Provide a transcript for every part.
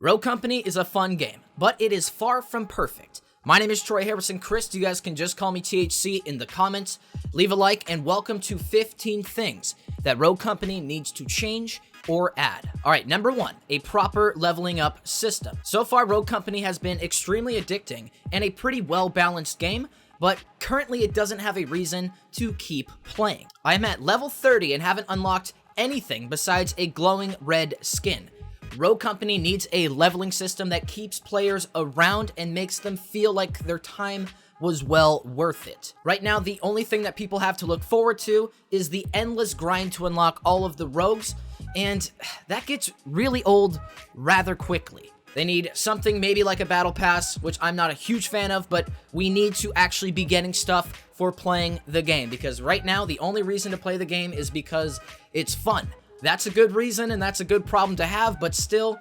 Rogue Company is a fun game, but it is far from perfect. My name is Troy Harrison Chriest. You guys can just call me THC in the comments. Leave a like and welcome to 15 things that Rogue Company needs to change or add. All right, number 1, a proper leveling up system. So far, Rogue Company has been extremely addicting and a pretty well-balanced game, but currently it doesn't have a reason to keep playing. I am at level 30 and haven't unlocked anything besides a glowing red skin. Rogue Company needs a leveling system that keeps players around and makes them feel like their time was well worth it. Right now, the only thing that people have to look forward to is the endless grind to unlock all of the rogues, and that gets really old rather quickly. They need something maybe like a battle pass, which I'm not a huge fan of, but we need to actually be getting stuff for playing the game, because right now, the only reason to play the game is because it's fun. That's a good reason, and that's a good problem to have, but still,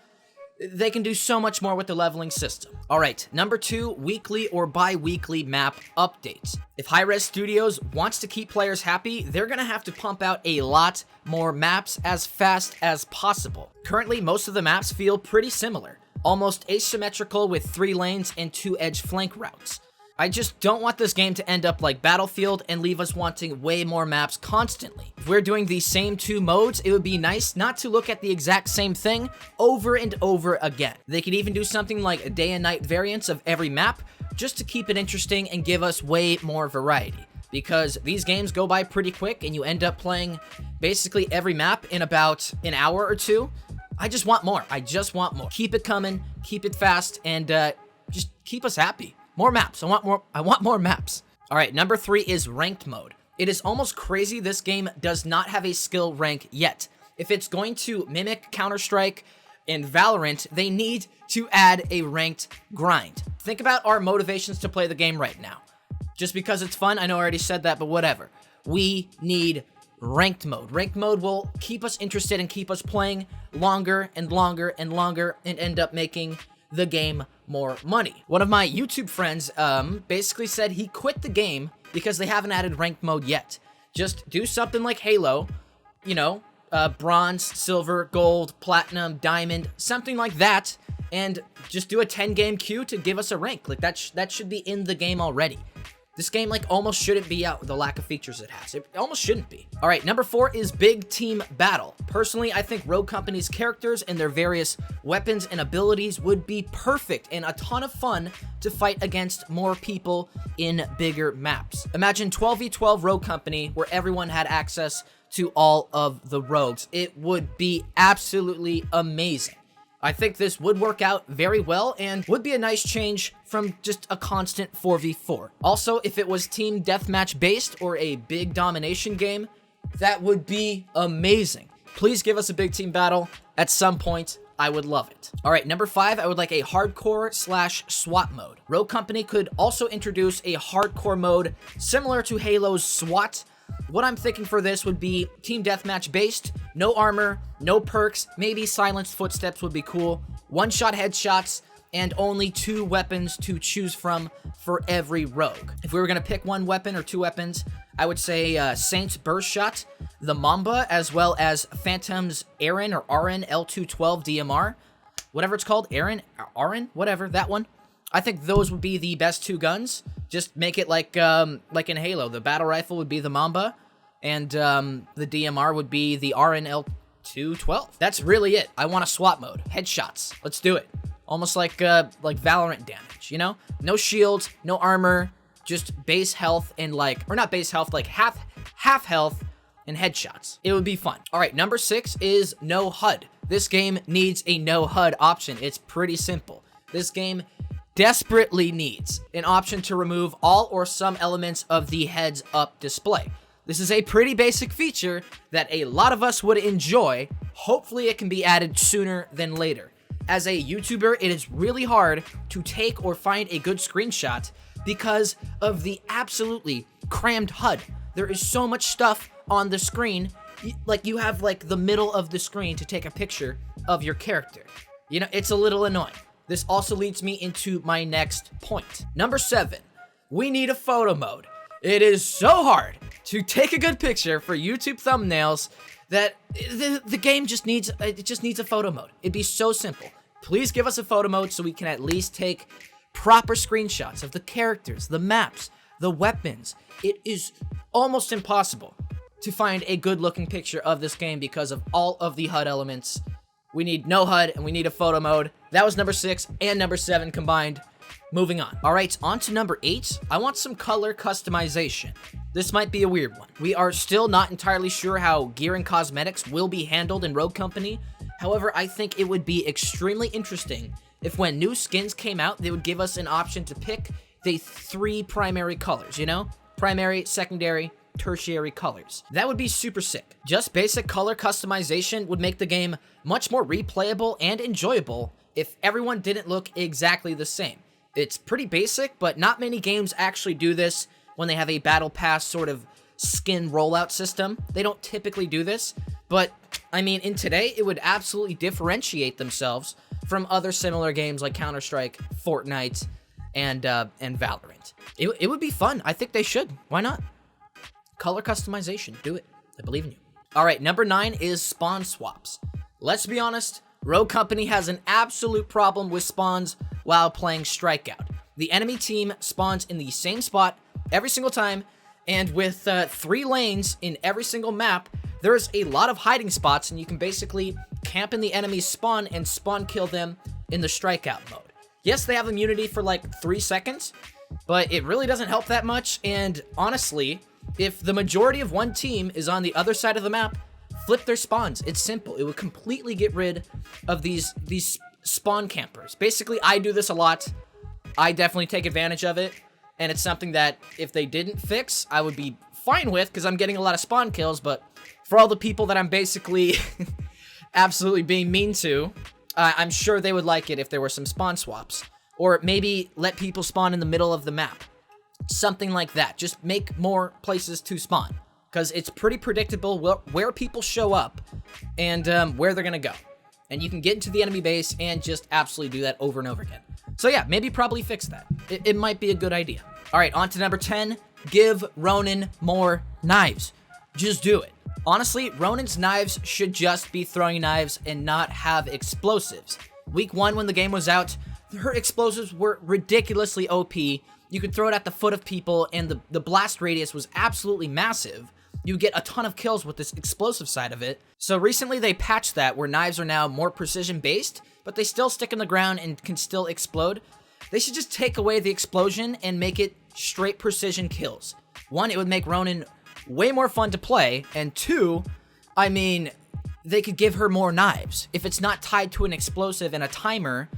they can do so much more with the leveling system. All right, number 2, weekly or bi-weekly map updates. If Hi-Res Studios wants to keep players happy, they're gonna have to pump out a lot more maps as fast as possible. Currently, most of the maps feel pretty similar, almost asymmetrical with 3 lanes and 2 edge flank routes. I just don't want this game to end up like Battlefield and leave us wanting way more maps constantly. If we're doing these same 2 modes, it would be nice not to look at the exact same thing over and over again. They could even do something like a day and night variants of every map just to keep it interesting and give us way more variety. Because these games go by pretty quick and you end up playing basically every map in about an hour or 2. I just want more. I just want more. Keep it coming, keep it fast, and just keep us happy. More maps. I want more maps. All right, number 3 is ranked mode. It is almost crazy this game does not have a skill rank yet. If it's going to mimic Counter-Strike and Valorant, they need to add a ranked grind. Think about our motivations to play the game right now. Just because it's fun, I know I already said that, but whatever. We need ranked mode. Ranked mode will keep us interested and keep us playing longer and longer and longer and end up making the game more money. One of my YouTube friends basically said he quit the game because they haven't added ranked mode yet. Just do something like Halo, you know, bronze, silver, gold, platinum, diamond, something like that, and just do a 10-game queue to give us a rank. Like that should be in the game already. This game, like, almost shouldn't be out with the lack of features it has. It almost shouldn't be. All right, number 4 is big team battle. Personally, I think Rogue Company's characters and their various weapons and abilities would be perfect and a ton of fun to fight against more people in bigger maps. Imagine 12v12 Rogue Company where everyone had access to all of the rogues. It would be absolutely amazing. I think this would work out very well and would be a nice change from just a constant 4v4. Also, if it was team deathmatch based or a big domination game, that would be amazing. Please give us a big team battle at some point. I would love it. All right, number 5, I would like a hardcore/SWAT mode. Rogue Company could also introduce a hardcore mode similar to Halo's SWAT. What I'm thinking for this would be team deathmatch based, no armor, no perks, maybe silenced footsteps would be cool, one-shot headshots, and only 2 weapons to choose from for every rogue. If we were gonna pick 1 weapon or 2 weapons, I would say Saint's Burst Shot, the Mamba, as well as Phantom's Aaron or Aaron L212 DMR, whatever it's called, Aaron, whatever, that one. I think those would be the best 2 guns. Just make it like in Halo. The battle rifle would be the Mamba, and the DMR would be the RNL212. That's really it. I want a SWAT mode. Headshots. Let's do it. Almost like Valorant damage, you know? No shields, no armor, just base health and or not base health, like half health and headshots. It would be fun. All right, number 6 is no HUD. This game needs a no HUD option. It's pretty simple. This game desperately needs an option to remove all or some elements of the heads-up display. This is a pretty basic feature that a lot of us would enjoy. Hopefully it can be added sooner than later. As a YouTuber, it is really hard to take or find a good screenshot because of the absolutely crammed HUD. There is so much stuff on the screen, like you have like the middle of the screen to take a picture of your character. You know, it's a little annoying. This also leads me into my next point. Number 7, we need a photo mode. It is so hard to take a good picture for YouTube thumbnails that the game just needs a photo mode. It'd be so simple. Please give us a photo mode so we can at least take proper screenshots of the characters, the maps, the weapons. It is almost impossible to find a good looking picture of this game because of all of the HUD elements. We need no HUD and we need a photo mode. That was number 6 and number 7 combined. Moving on. All right, on to number 8. I want some color customization. This might be a weird one. We are still not entirely sure how gear and cosmetics will be handled in Rogue Company. However, I think it would be extremely interesting if when new skins came out, they would give us an option to pick the 3 primary colors, you know? Primary, secondary, tertiary colors. That would be super sick. Just basic color customization would make the game much more replayable and enjoyable if everyone didn't look exactly the same. It's pretty basic, but not many games actually do this when they have a battle pass sort of skin rollout system. They don't typically do this, but I mean, in today, it would absolutely differentiate themselves from other similar games like Counter-Strike, Fortnite, and Valorant. It would be fun. I think they should. Why not? Color customization. Do it. I believe in you. All right, number 9 is spawn swaps. Let's be honest, Rogue Company has an absolute problem with spawns while playing Strikeout. The enemy team spawns in the same spot every single time, and with 3 lanes in every single map, there's a lot of hiding spots, and you can basically camp in the enemy's spawn and spawn kill them in the Strikeout mode. Yes, they have immunity for like 3 seconds, but it really doesn't help that much, and honestly, if the majority of one team is on the other side of the map, flip their spawns. It's simple. It would completely get rid of these spawn campers. Basically, I do this a lot. I definitely take advantage of it, and it's something that if they didn't fix, I would be fine with because I'm getting a lot of spawn kills, but for all the people that I'm basically absolutely being mean to, I'm sure they would like it if there were some spawn swaps. Or maybe let people spawn in the middle of the map. Something like that. Just make more places to spawn. Because it's pretty predictable where people show up and where they're going to go. And you can get into the enemy base and just absolutely do that over and over again. So yeah, maybe probably fix that. It might be a good idea. All right, on to number 10. Give Ronin more knives. Just do it. Honestly, Ronin's knives should just be throwing knives and not have explosives. Week 1, when the game was out, her explosives were ridiculously OP. You could throw it at the foot of people, and the blast radius was absolutely massive. You get a ton of kills with this explosive side of it. So recently they patched that, where knives are now more precision-based, but they still stick in the ground and can still explode. They should just take away the explosion and make it straight precision kills. 1, it would make Ronin way more fun to play, and 2, I mean, they could give her more knives. If it's not tied to an explosive and a timer,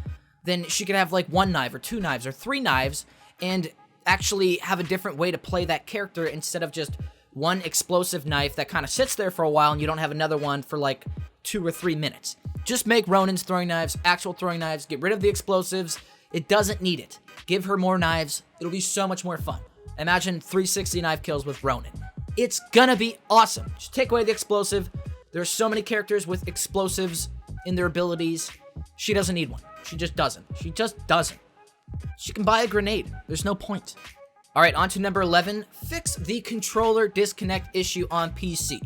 then she could have like 1 knife or 2 knives or 3 knives and actually have a different way to play that character instead of just 1 explosive knife that kind of sits there for a while and you don't have another one for like 2 or 3 minutes. Just make Ronin's throwing knives, actual throwing knives, get rid of the explosives. It doesn't need it. Give her more knives. It'll be so much more fun. Imagine 360 knife kills with Ronin. It's gonna be awesome. Just take away the explosive. There are so many characters with explosives in their abilities. She doesn't need one. She just doesn't. She just doesn't. She can buy a grenade. There's no point. All right, on to number 11. Fix the controller disconnect issue on PC.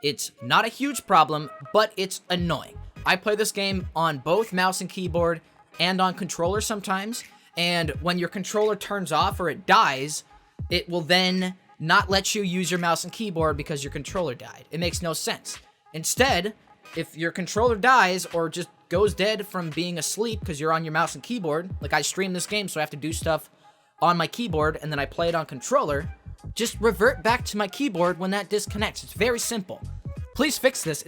It's not a huge problem, but it's annoying. I play this game on both mouse and keyboard and on controller sometimes, and when your controller turns off or it dies, it will then not let you use your mouse and keyboard because your controller died. It makes no sense. Instead, if your controller dies or just goes dead from being asleep because you're on your mouse and keyboard, like I stream this game so I have to do stuff on my keyboard and then I play it on controller, just revert back to my keyboard when that disconnects. It's very simple. Please fix this.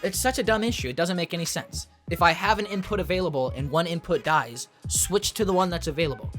It's such a dumb issue. It doesn't make any sense. If I have an input available and one input dies, switch to the one that's available.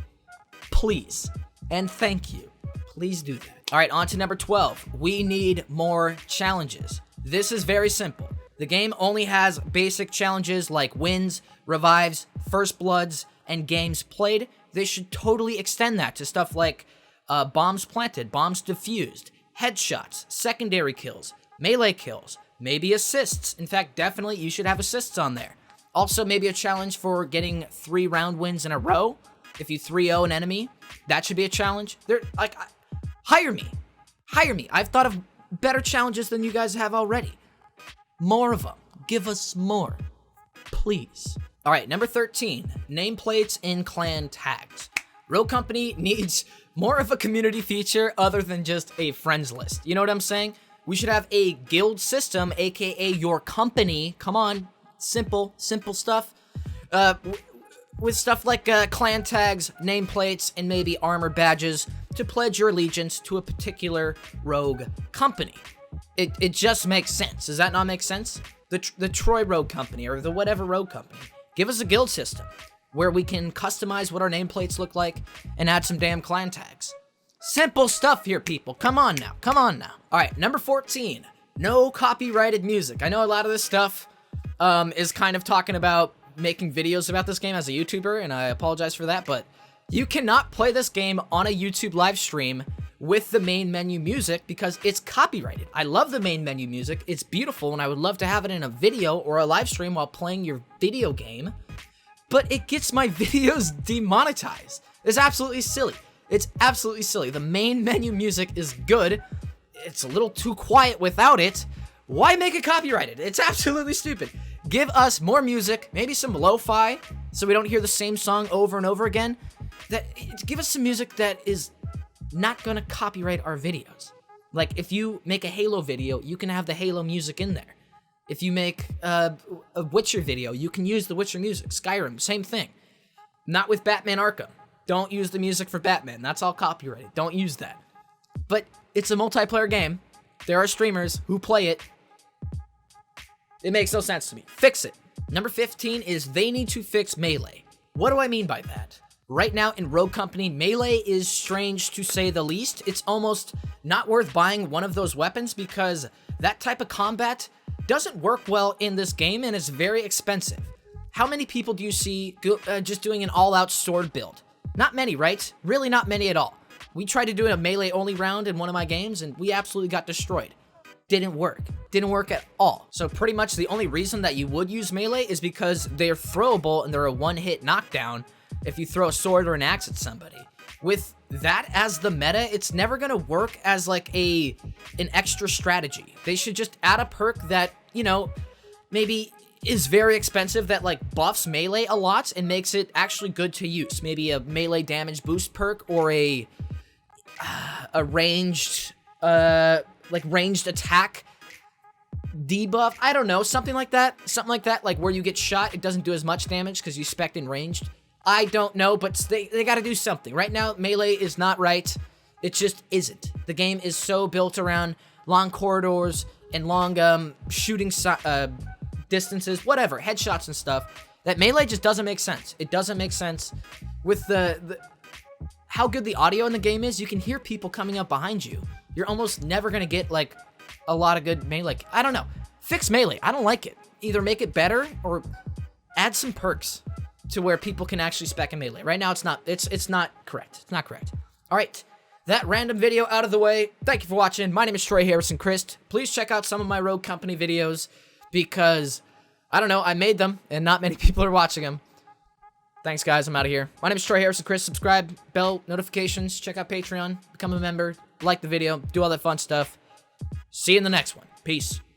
Please. And thank you. Please do that. All right, on to number 12. We need more challenges. This is very simple. The game only has basic challenges like wins, revives, first bloods, and games played. They should totally extend that to stuff like bombs planted, bombs defused, headshots, secondary kills, melee kills, maybe assists. In fact, definitely you should have assists on there. Also, maybe a challenge for getting 3 round wins in a row. If you 3-0 an enemy, that should be a challenge. Hire me. Hire me. I've thought of better challenges than you guys have already. More of them. Give us more. Please. All right, number 13, nameplates and clan tags. Rogue Company needs more of a community feature other than just a friends list. You know what I'm saying? We should have a guild system, aka your company. Come on, simple stuff. With stuff like clan tags, nameplates, and maybe armor badges to pledge your allegiance to a particular rogue company. It just makes sense. Does that not make sense? The Troy Rogue Company or the whatever Rogue Company. Give us a guild system where we can customize what our nameplates look like and add some damn clan tags. Simple stuff here, people. Come on now. Come on now. All right, number 14. No copyrighted music. I know a lot of this stuff is kind of talking about making videos about this game as a YouTuber, and I apologize for that, but you cannot play this game on a YouTube live stream with the main menu music because it's copyrighted. I love the main menu music. It's beautiful, and I would love to have it in a video or a live stream while playing your video game, but it gets my videos demonetized. It's absolutely silly. It's absolutely silly. The main menu music is good. It's a little too quiet without it. Why make it copyrighted? It's absolutely stupid. Give us more music, maybe some lo-fi, so we don't hear the same song over and over again. Give us some music that is not gonna copyright our videos. Like, if you make a Halo video, you can have the Halo music in there. If you make a Witcher video, you can use the Witcher music. Skyrim, same thing. Not with Batman Arkham. Don't use the music for Batman. That's all copyrighted. Don't use that. But it's a multiplayer game. There are streamers who play it. It makes no sense to me. Fix it. Number 15 is they need to fix Melee. What do I mean by that? Right now in Rogue Company, Melee is strange to say the least. It's almost not worth buying one of those weapons because that type of combat doesn't work well in this game and is very expensive. How many people do you see just doing an all-out sword build? Not many, right? Really not many at all. We tried to do a Melee-only round in one of my games and we absolutely got destroyed. Didn't work. Didn't work at all. So pretty much the only reason that you would use Melee is because they're throwable and they're a one-hit knockdown if you throw a sword or an axe at somebody. With that as the meta, it's never gonna work as like an extra strategy. They should just add a perk that, you know, maybe is very expensive that like buffs Melee a lot and makes it actually good to use. Maybe a Melee damage boost perk or a ranged ranged attack debuff. I don't know, something like that. Something like that, like where you get shot, it doesn't do as much damage because you spec'd in ranged. I don't know, but they got to do something. Right now, Melee is not right. It just isn't. The game is so built around long corridors and long shooting distances, whatever, headshots and stuff, that Melee just doesn't make sense. It doesn't make sense. With the how good the audio in the game is, you can hear people coming up behind you. You're almost never going to get, like, a lot of good Melee. I don't know. Fix Melee. I don't like it. Either make it better or add some perks to where people can actually spec in Melee. Right now, it's not correct. It's not correct. All right. That random video out of the way. Thank you for watching. My name is Troy Harrison Chriest. Please check out some of my Rogue Company videos because, I don't know, I made them and not many people are watching them. Thanks, guys. I'm out of here. My name is Troy Harrison Chriest. Subscribe, bell, notifications, check out Patreon, become a member, like the video, do all that fun stuff. See you in the next one. Peace.